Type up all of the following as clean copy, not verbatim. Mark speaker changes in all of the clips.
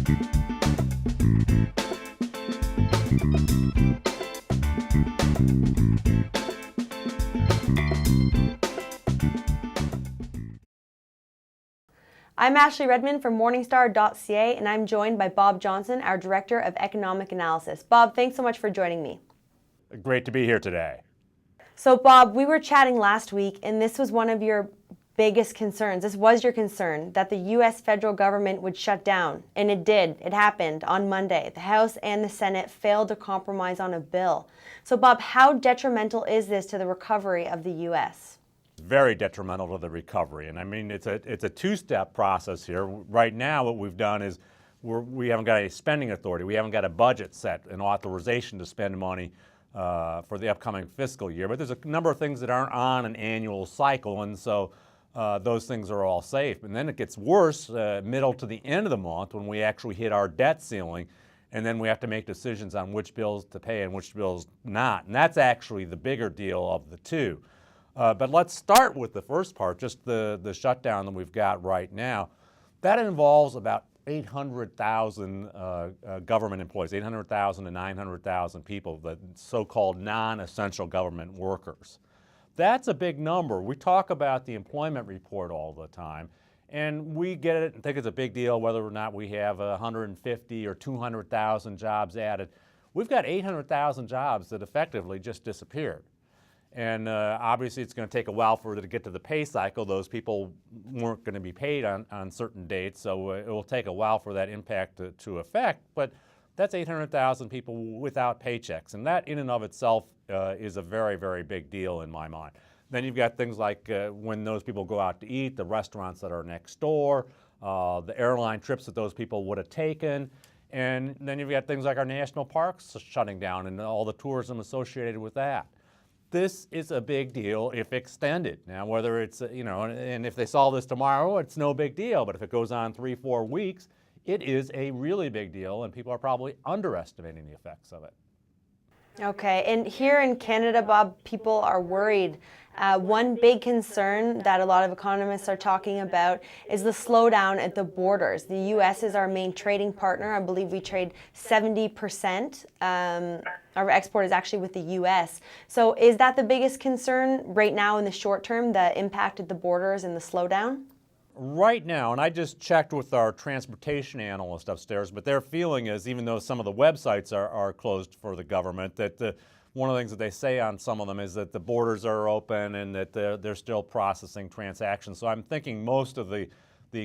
Speaker 1: I'm Ashley Redmond from Morningstar.ca, and I'm joined by Bob Johnson, our Director of Economic Analysis. Bob, thanks so much for joining me.
Speaker 2: Great to be here today.
Speaker 1: So, Bob, we were chatting last week, and this was one of your biggest concerns. This was your concern, that the U.S. federal government would shut down. And it did. It happened on Monday. The House and the Senate failed to compromise on a bill. So, Bob, how detrimental is this to the recovery of the U.S.?
Speaker 2: Very detrimental to the recovery. And I mean, it's a two-step process here. Right now, what we've done is we haven't got a spending authority. We haven't got a budget set, an authorization to spend money for the upcoming fiscal year. But there's a number of things that aren't on an annual cycle, and so those things are all safe. And then it gets worse middle to the end of the month when we actually hit our debt ceiling, and then we have to make decisions on which bills to pay and which bills not. And that's actually the bigger deal of the two. But let's start with the first part, just the shutdown that we've got right now. That involves about 800,000 government employees, 800,000 to 900,000 people, the so-called non-essential government workers. That's a big number. We talk about the employment report all the time, and we get it and think it's a big deal whether or not we have 150 or 200,000 jobs added. We've got 800,000 jobs that effectively just disappeared. And obviously it's going to take a while for it to get to the pay cycle. Those people weren't going to be paid on certain dates, so it will take a while for that impact to affect. But that's 800,000 people without paychecks, and that in and of itself is a very, very big deal in my mind. Then you've got things like when those people go out to eat, the restaurants that are next door, the airline trips that those people would have taken. And then you've got things like our national parks shutting down and all the tourism associated with that. This is a big deal if extended. Now, whether it's, and if they solve this tomorrow, it's no big deal. But if it goes on 3-4 weeks, it is a really big deal, and people are probably underestimating the effects of it.
Speaker 1: Okay, and here in Canada, Bob, people are worried. One big concern that a lot of economists are talking about is the slowdown at the borders. The U.S. is our main trading partner. I believe we trade 70%. Our export is actually with the U.S. So is that the biggest concern right now in the short term, the impact at the borders and the slowdown?
Speaker 2: Right now, and I just checked with our transportation analyst upstairs, but their feeling is, even though some of the websites are closed for the government, that one of the things that they say on some of them is that the borders are open and that they're still processing transactions. So I'm thinking most of the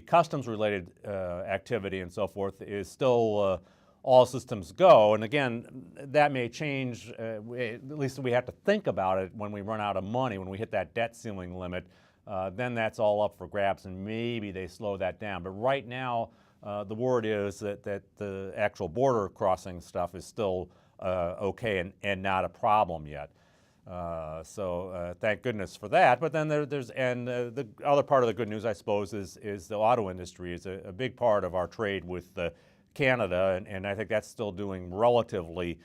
Speaker 2: customs-related activity and so forth is still all systems go. And again, that may change, at least we have to think about it when we run out of money, when we hit that debt ceiling limit. Then that's all up for grabs, and maybe they slow that down. But right now, the word is that the actual border crossing stuff is still okay and not a problem yet. So thank goodness for that. But then the other part of the good news, I suppose, is the auto industry is a big part of our trade with Canada, and I think that's still doing relatively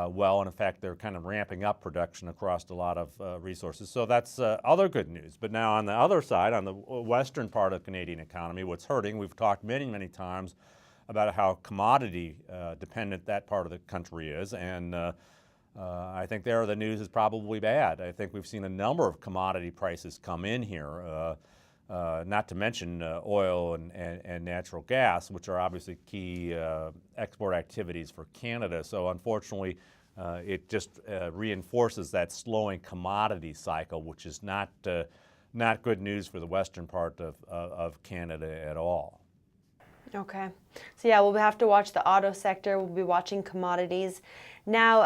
Speaker 2: well, and in fact, they're kind of ramping up production across a lot of resources. So that's other good news. But now on the other side, on the western part of the Canadian economy, what's hurting, we've talked many, many times about how commodity dependent that part of the country is, and I think there the news is probably bad. I think we've seen a number of commodity prices come in here, not to mention oil and natural gas, which are obviously key export activities for Canada. So unfortunately, it just reinforces that slowing commodity cycle, which is not good news for the western part of Canada at all.
Speaker 1: Okay. So yeah, we'll have to watch the auto sector. We'll be watching commodities. Now,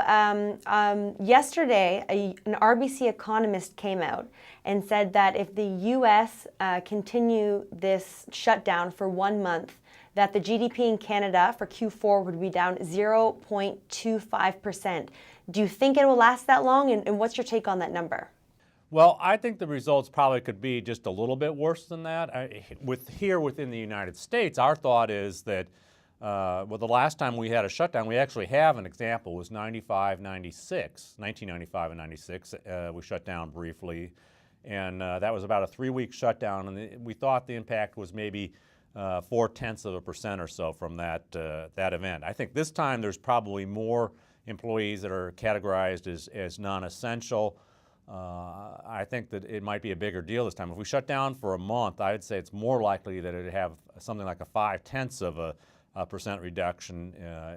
Speaker 1: yesterday, an RBC economist came out and said that if the U.S. continue this shutdown for 1 month, that the GDP in Canada for Q4 would be down 0.25%. Do you think it will last that long, and what's your take on that number?
Speaker 2: Well, I think the results probably could be just a little bit worse than that. Here within the United States, our thought is that, the last time we had a shutdown, we actually have an example, it was 1995 and 96. We shut down briefly, and that was about a 3-week shutdown, and we thought the impact was maybe 0.4% or so from that event. I think this time there's probably more employees that are categorized as non-essential. I think that it might be a bigger deal this time. If we shut down for a month, I'd say it's more likely that it'd have something like a 0.5% reduction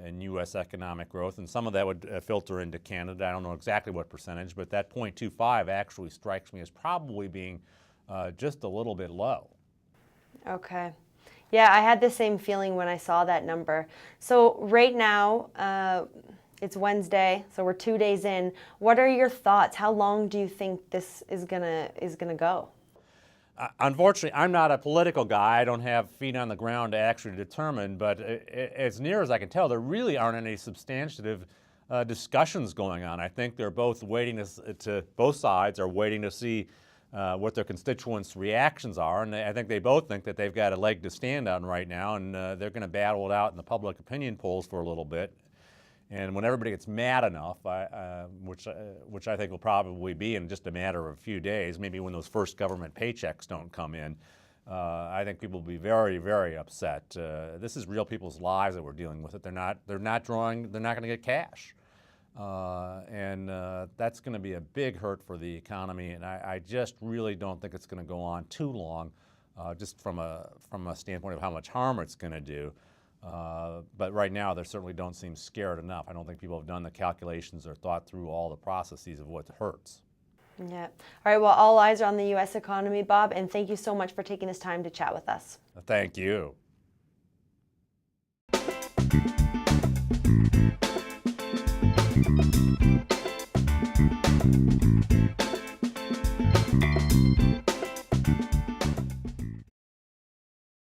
Speaker 2: in U.S. economic growth, and some of that would filter into Canada. I don't know exactly what percentage, but that 0.25 actually strikes me as probably being just a little bit low.
Speaker 1: Okay. Yeah, I had the same feeling when I saw that number. So right now, it's Wednesday, so we're 2 days in. What are your thoughts? How long do you think this is gonna go?
Speaker 2: Unfortunately, I'm not a political guy. I don't have feet on the ground to actually determine, but as near as I can tell, there really aren't any substantive discussions going on. I think they're both waiting both sides are waiting to see what their constituents' reactions are, and I think they both think that they've got a leg to stand on right now, and they're going to battle it out in the public opinion polls for a little bit. And when everybody gets mad enough, which I think will probably be in just a matter of a few days, maybe when those first government paychecks don't come in, I think people will be very, very upset. This is real people's lives that we're dealing with. They're not going to get cash. And that's going to be a big hurt for the economy, and I just really don't think it's going to go on too long, just from a standpoint of how much harm it's going to do. But right now, they certainly don't seem scared enough. I don't think people have done the calculations or thought through all the processes of what hurts.
Speaker 1: Yeah. All right, well, all eyes are on the U.S. economy, Bob, and thank you so much for taking this time to chat with us.
Speaker 2: Thank you.